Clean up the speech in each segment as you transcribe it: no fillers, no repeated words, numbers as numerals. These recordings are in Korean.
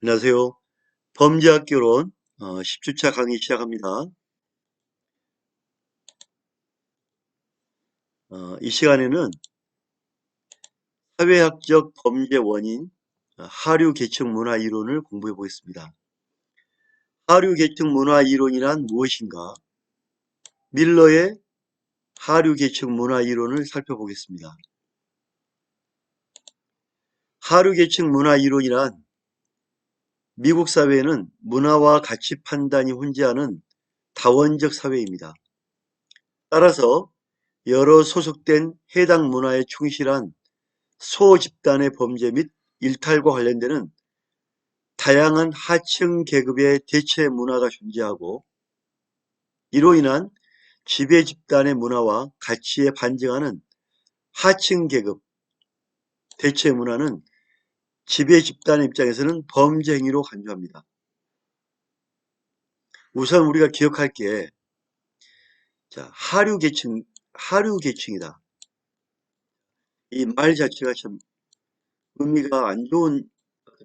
안녕하세요. 범죄학개론 10주차 강의 시작합니다. 이 시간에는 사회학적 범죄 원인, 하류계층 문화 이론을 공부해 보겠습니다. 하류계층 문화 이론이란 무엇인가? 밀러의 하류계층 문화 이론을 살펴보겠습니다. 하류계층 문화 이론이란 미국 사회에는 문화와 가치 판단이 혼재하는 다원적 사회입니다. 따라서 여러 소속된 해당 문화에 충실한 소집단의 범죄 및 일탈과 관련되는 다양한 하층 계급의 대체 문화가 존재하고, 이로 인한 지배 집단의 문화와 가치에 반증하는 하층 계급 대체 문화는 지배 집단의 입장에서는 범죄 행위로 간주합니다. 우선 우리가 기억할 게, 하류계층이다. 이 말 자체가 참 의미가 안 좋은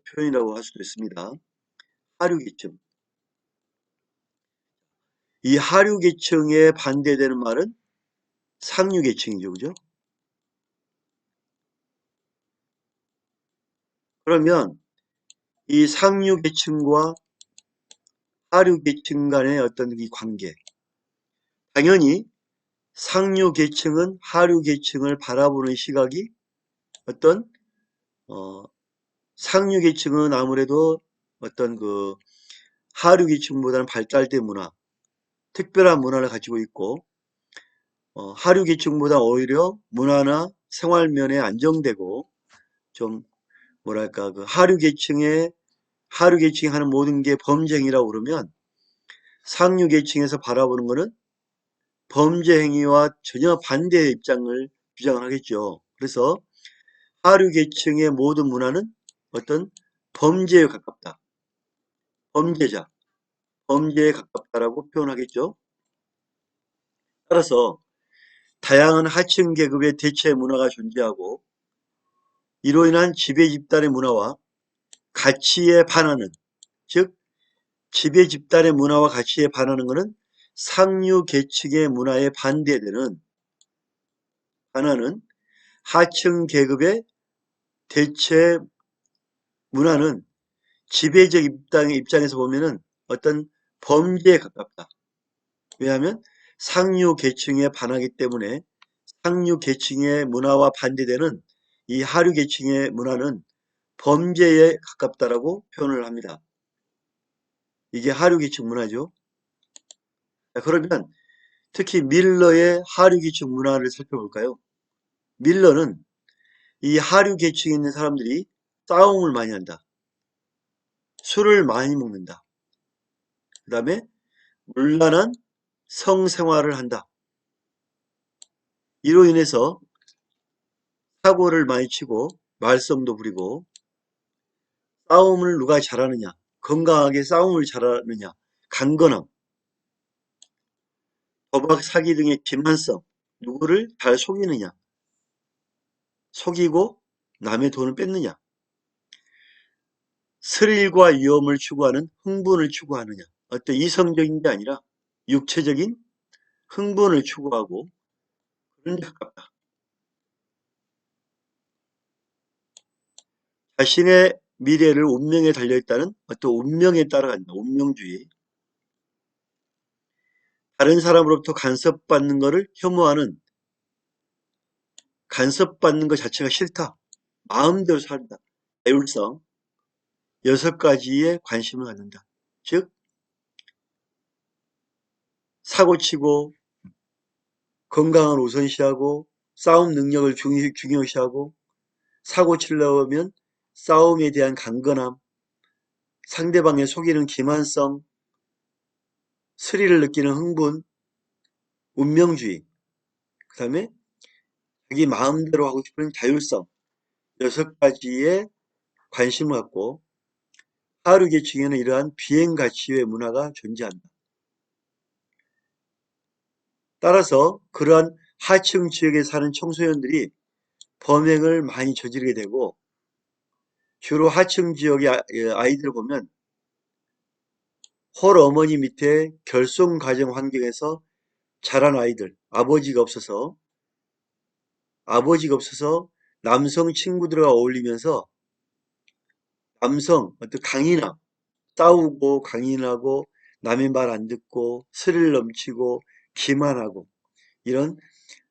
표현이라고 할 수도 있습니다. 하류계층. 이 하류계층에 반대되는 말은 상류계층이죠, 그죠? 그러면 이 상류계층과 하류계층 간의 어떤 이 관계, 당연히 상류계층은 하류계층을 바라보는 시각이 어떤 상류계층은 아무래도 어떤 그 하류계층보다는 발달된 문화, 특별한 문화를 가지고 있고, 하류계층보다 오히려 문화나 생활면에 안정되고, 좀 뭐랄까 그 하류계층이 하는 모든 게 범죄행위라고 그러면, 상류계층에서 바라보는 것은 범죄 행위와 전혀 반대의 입장을 주장을 하겠죠. 그래서 하류계층의 모든 문화는 어떤 범죄에 가깝다. 범죄자, 범죄에 가깝다라고 표현하겠죠. 따라서 다양한 하층 계급의 대체 문화가 존재하고, 이로 인한 지배 집단의 문화와 가치에 반하는, 즉 지배 집단의 문화와 가치에 반하는 것은 상류 계층의 문화에 반하는 하층 계급의 대체 문화는 지배적 입장에서 보면은 어떤 범죄에 가깝다. 왜냐하면 상류 계층에 반하기 때문에 상류 계층의 문화와 반대되는 이 하류 계층의 문화는 범죄에 가깝다라고 표현을 합니다. 이게 하류 계층 문화죠. 그러면 특히 밀러의 하류 계층 문화를 살펴볼까요? 밀러는 이 하류 계층에 있는 사람들이 싸움을 많이 한다. 술을 많이 먹는다. 그 다음에 문란한 성생활을 한다. 이로 인해서 사고를 많이 치고 말썽도 부리고, 싸움을 누가 잘하느냐, 건강하게 싸움을 잘하느냐, 강건함, 도박, 사기 등의 기만성, 누구를 잘 속이느냐, 속이고 남의 돈을 뺏느냐, 스릴과 위험을 추구하는 흥분을 추구하느냐, 어떤 이성적인 게 아니라 육체적인 흥분을 추구하고 그런 데 가깝다. 자신의 미래를 운명에 달려있다는 어떤 운명에 따라간다. 운명주의. 다른 사람으로부터 간섭받는 것을 혐오하는, 간섭받는 것 자체가 싫다. 마음대로 산다. 자율성. 6가지에 관심을 갖는다. 즉 사고치고 건강을 우선시하고 싸움 능력을 중요시하고, 사고 치려고 하면 싸움에 대한 강건함, 상대방의 속이는 기만성, 스릴을 느끼는 흥분, 운명주의, 그 다음에 자기 마음대로 하고 싶은 자율성, 6가지에 관심을 갖고 하류 계층에는 이러한 비행가치의 문화가 존재한다. 따라서 그러한 하층 지역에 사는 청소년들이 범행을 많이 저지르게 되고, 주로 하층 지역의 아이들을 보면 홀어머니 밑에 결손 가정 환경에서 자란 아이들, 아버지가 없어서 남성 친구들과 어울리면서 남성, 어떤 강인함, 싸우고 강인하고 남의 말 안 듣고 스릴 넘치고 기만하고 이런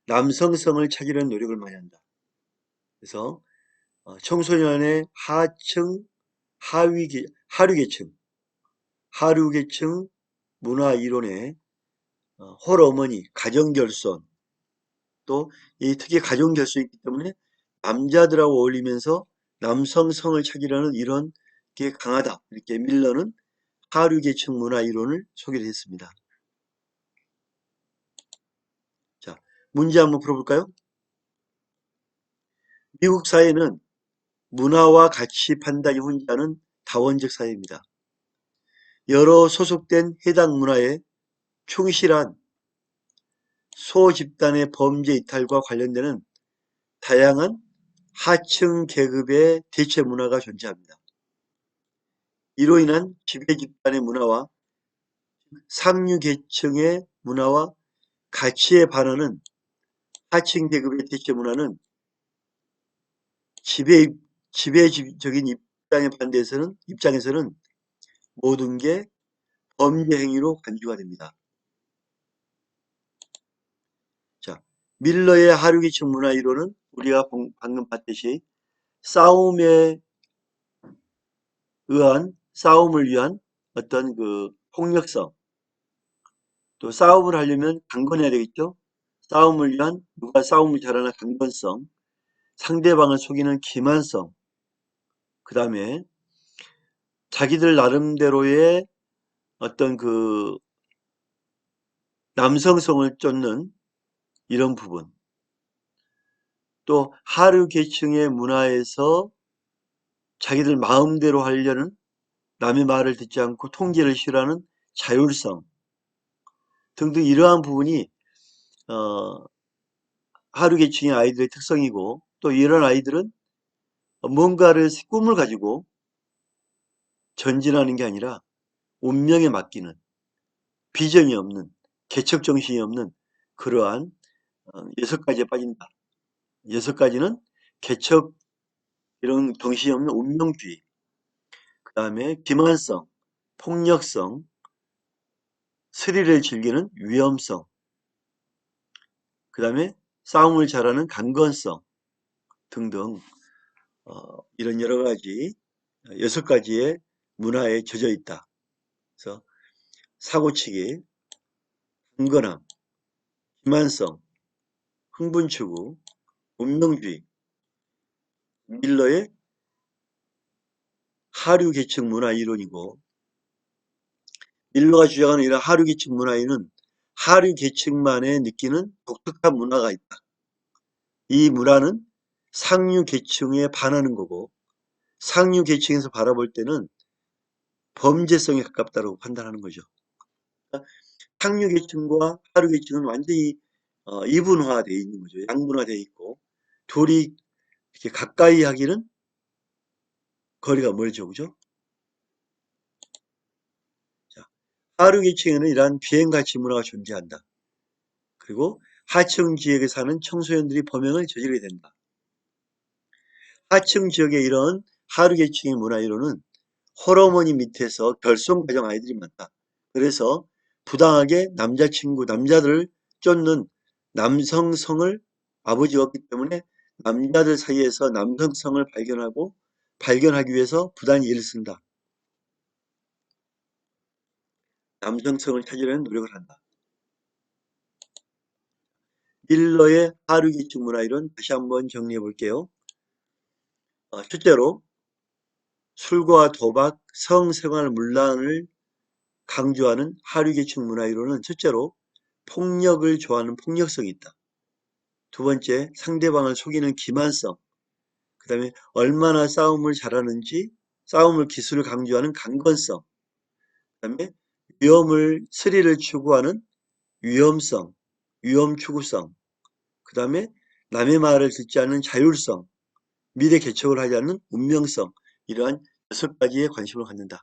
남성성을 찾으려는 노력을 많이 한다. 그래서 청소년의 하층, 하류계층 문화 이론에 홀어머니, 가정결손, 또 이 특히 가정결손이 있기 때문에 남자들하고 어울리면서 남성성을 찾으려는 이런 게 강하다. 이렇게 밀러는 하류계층 문화 이론을 소개를 했습니다. 자, 문제 한번 풀어볼까요? 미국 사회는 문화와 가치 판단이 혼자는 다원적 사회입니다. 여러 소속된 해당 문화에 충실한 소집단의 범죄 이탈과 관련되는 다양한 하층 계급의 대체 문화가 존재합니다. 이로 인한 지배 집단의 문화와 상류 계층의 문화와 가치에 반하는 하층 계급의 대체 문화는 지배적인 입장에서는 모든 게 범죄 행위로 간주가 됩니다. 자, 밀러의 하류계층 문화 이론은 우리가 방금 봤듯이 싸움을 위한 어떤 그 폭력성, 또 싸움을 하려면 강건해야 되겠죠. 싸움을 위한 누가 싸움을 잘하나 강건성, 상대방을 속이는 기만성, 그 다음에 자기들 나름대로의 어떤 그 남성성을 쫓는 이런 부분, 또 하류 계층의 문화에서 자기들 마음대로 하려는 남의 말을 듣지 않고 통제를 싫어하는 자율성 등등 이러한 부분이 하류 계층의 아이들의 특성이고, 또 이런 아이들은 뭔가를 꿈을 가지고 전진하는 게 아니라 운명에 맡기는, 비전이 없는, 개척 정신이 없는 그러한 6가지에 빠진다. 6가지는 개척 이런 정신이 없는 운명주의, 그 다음에 기만성, 폭력성, 스릴을 즐기는 위험성, 그 다음에 싸움을 잘하는 강건성 등등 이런 여러 가지 6가지의 문화에 젖어 있다. 그래서 사고치기, 강건함, 기만성, 흥분추구, 운명주의, 밀러의 하류계층 문화 이론이고, 밀러가 주장하는 이런 하류계층 문화에는 하류계층만의 느끼는 독특한 문화가 있다. 이 문화는 상류계층에 반하는 거고, 상류계층에서 바라볼 때는 범죄성에 가깝다고 판단하는 거죠. 상류계층과 하류계층은 완전히 이분화되어 있는 거죠. 양분화되어 있고, 둘이 이렇게 가까이 하기는 거리가 멀죠. 그죠? 자, 하류계층에는 이러한 비행가치 문화가 존재한다. 그리고 하층 지역에 사는 청소년들이 범행을 저지르게 된다. 하층 지역의 이런 하류계층의 문화 이론은 홀어머니 밑에서 결손 가정 아이들이 많다. 그래서 부당하게 남자들을 쫓는 남성성을 아버지가 없기 때문에 남자들 사이에서 남성성을 발견하기 위해서 부단히 일을 쓴다. 남성성을 찾으려는 노력을 한다. 밀러의 하류계층 문화 이론 다시 한번 정리해 볼게요. 첫째로 술과 도박, 성생활 문란을 강조하는 하류계층 문화 이론은 첫째로 폭력을 좋아하는 폭력성이 있다. 두 번째, 상대방을 속이는 기만성. 그 다음에 얼마나 싸움을 잘하는지 싸움을 기술을 강조하는 강건성. 그 다음에 스릴을 추구하는 위험성, 위험 추구성. 그 다음에 남의 말을 듣지 않는 자율성, 미래 개척을 하지 않는 운명성. 이러한 6가지에 관심을 갖는다.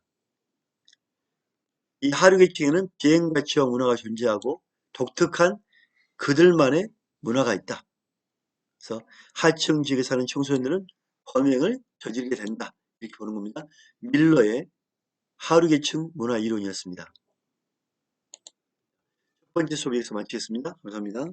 이 하류계층에는 비행가치와 문화가 존재하고 독특한 그들만의 문화가 있다. 그래서 하층 지역에 사는 청소년들은 범행을 저지르게 된다. 이렇게 보는 겁니다. 밀러의 하류계층 문화 이론이었습니다. 첫 번째 수업에서 마치겠습니다. 감사합니다.